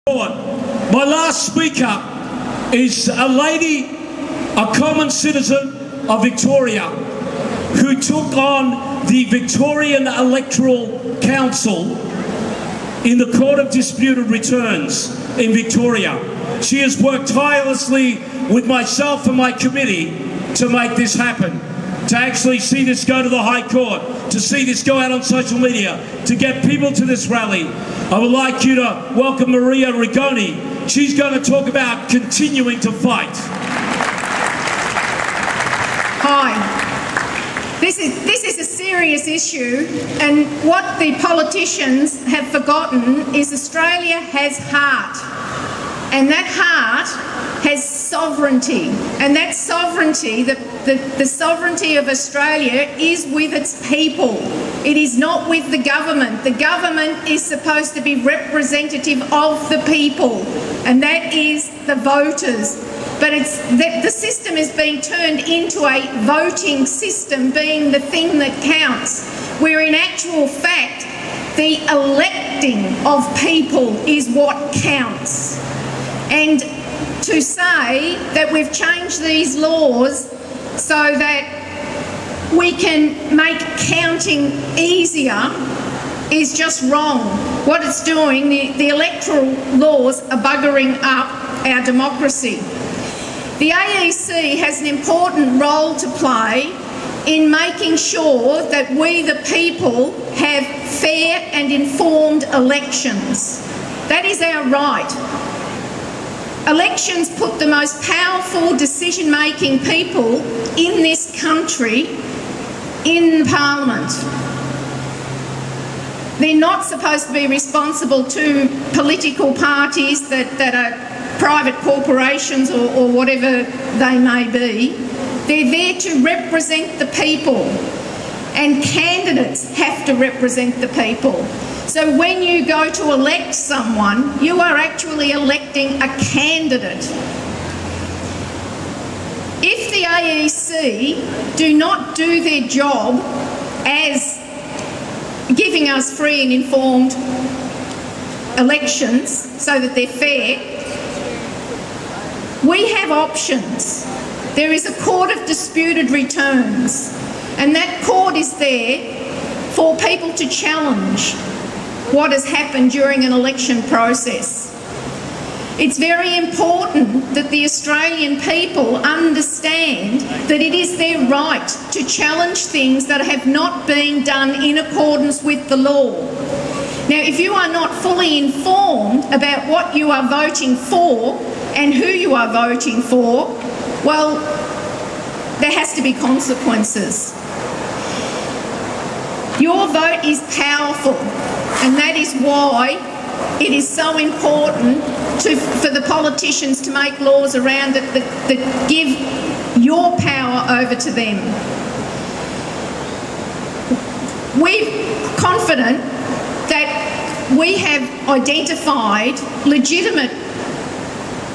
My last speaker is a lady, a common citizen of Victoria, who took on the Victorian Electoral Council in the Court of Disputed Returns in Victoria. She has worked tirelessly with myself and my committee to make this happen, to actually see this go to the High Court, to see this go out on social media, to get people to this rally. I would like you to welcome Maria Rigoni. She's going to talk about continuing to fight. Hi. This is a serious issue, and what the politicians have forgotten is Australia has heart, and that heart has sovereignty, and that sovereignty, the sovereignty of Australia is with its people. It is not with the government. The government is supposed to be representative of the people, and that is the voters. But the system is being turned into a voting system, being the thing that counts, where in actual fact, the electing of people is what counts. And to say that we've changed these laws so that we can make counting easier is just wrong. What it's doing, the electoral laws are buggering up our democracy. The AEC has an important role to play in making sure that we, the people, have fair and informed elections. That is our right. Elections put the most powerful decision-making people in this country in Parliament. They're not supposed to be responsible to political parties that are private corporations or whatever they may be. They're there to represent the people, and candidates have to represent the people. So when you go to elect someone, you are actually electing a candidate. If the AEC do not do their job as giving us free and informed elections so that they're fair, we have options. There is a Court of Disputed Returns, and that court is there for people to challenge what has happened during an election process. It's very important that the Australian people understand that it is their right to challenge things that have not been done in accordance with the law. Now, if you are not fully informed about what you are voting for and who you are voting for, well, there has to be consequences. Your vote is powerful, and that is why it is so important for the politicians to make laws around it that give your power over to them. We're confident that we have identified legitimate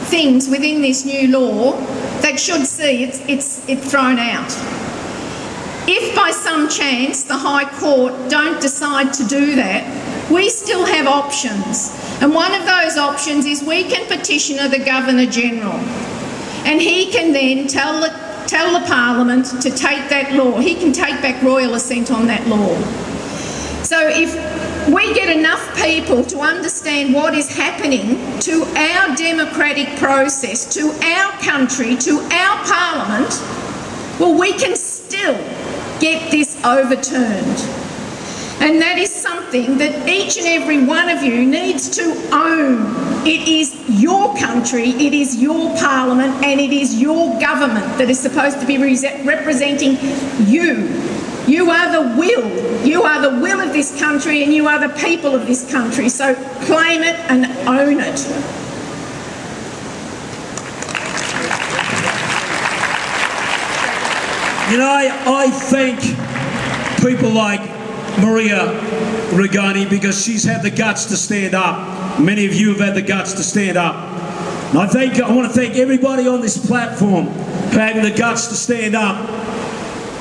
things within this new law that should see it thrown out. If by some chance the High Court don't decide to do that, we still have options. And one of those options is we can petition the Governor-General, and he can then tell the Parliament to take that law. He can take back royal assent on that law. So if we get enough people to understand what is happening to our democratic process, to our country, to our Parliament, well, we can still get this overturned. And that is something that each and every one of you needs to own. It is your country, it is your Parliament, and it is your government that is supposed to be representing you. You are the will. You are the will of this country, and you are the people of this country. So claim it and own it. You know, I thank people like Maria Rigoni because she's had the guts to stand up. Many of you have had the guts to stand up. And I want to thank everybody on this platform for having the guts to stand up.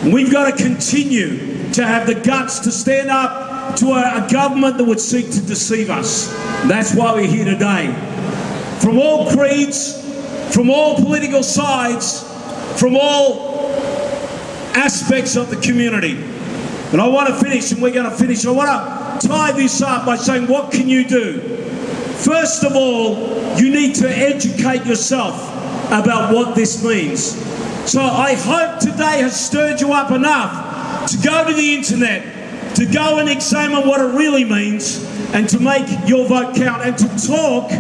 And we've got to continue to have the guts to stand up to a government that would seek to deceive us. And that's why we're here today. from all creeds, from all political sides, from all aspects of the community. And I want to finish, and we're going to finish. I want to tie this up by saying, what can you do? First of all, you need to educate yourself about what this means. So I hope today has stirred you up enough to go to the internet, to go and examine what it really means, and to make your vote count, and to talk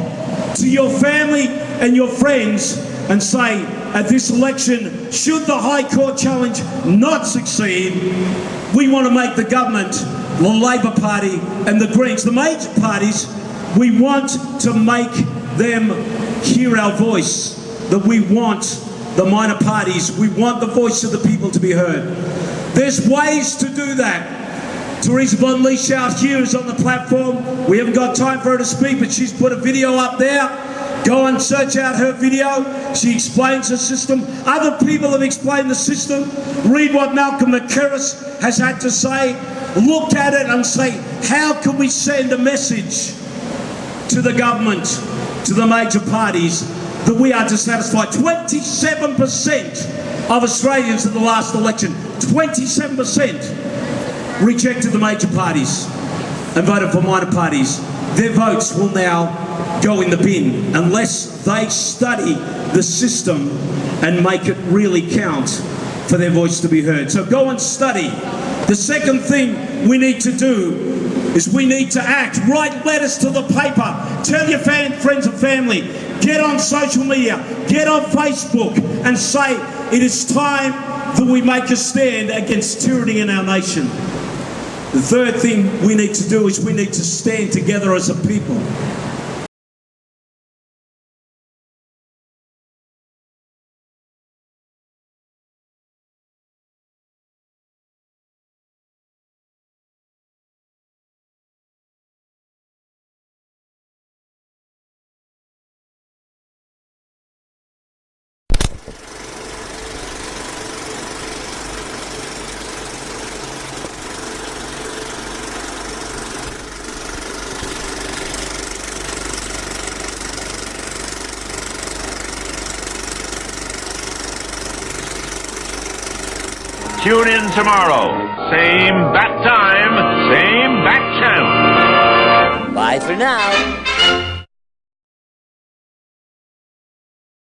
to your family and your friends and say, at this election, should the High Court challenge not succeed, we want to make the government, the Labor Party and the Greens, the major parties, we want to make them hear our voice, that we want the minor parties, we want the voice of the people to be heard. There's ways to do that. Teresa Von Leash out here is on the platform. We haven't got time for her to speak, but she's put a video up there. Go and search out her video. She explains the system. Other people have explained the system. Read what Malcolm McInnes has had to say. Look at it and say, how can we send a message to the government, to the major parties, that we are dissatisfied? 27% of Australians in the last election, 27% rejected the major parties and voted for minor parties. Their votes will now go in the bin unless they study the system and make it really count for their voice to be heard. So go and study. The second thing we need to do is we need to act. Write letters to the paper. Tell your friends and family. Get on social media. Get on Facebook and say it is time that we make a stand against tyranny in our nation. The third thing we need to do is we need to stand together as a people. Tune in tomorrow. Same bat time, same bat channel. Bye for now.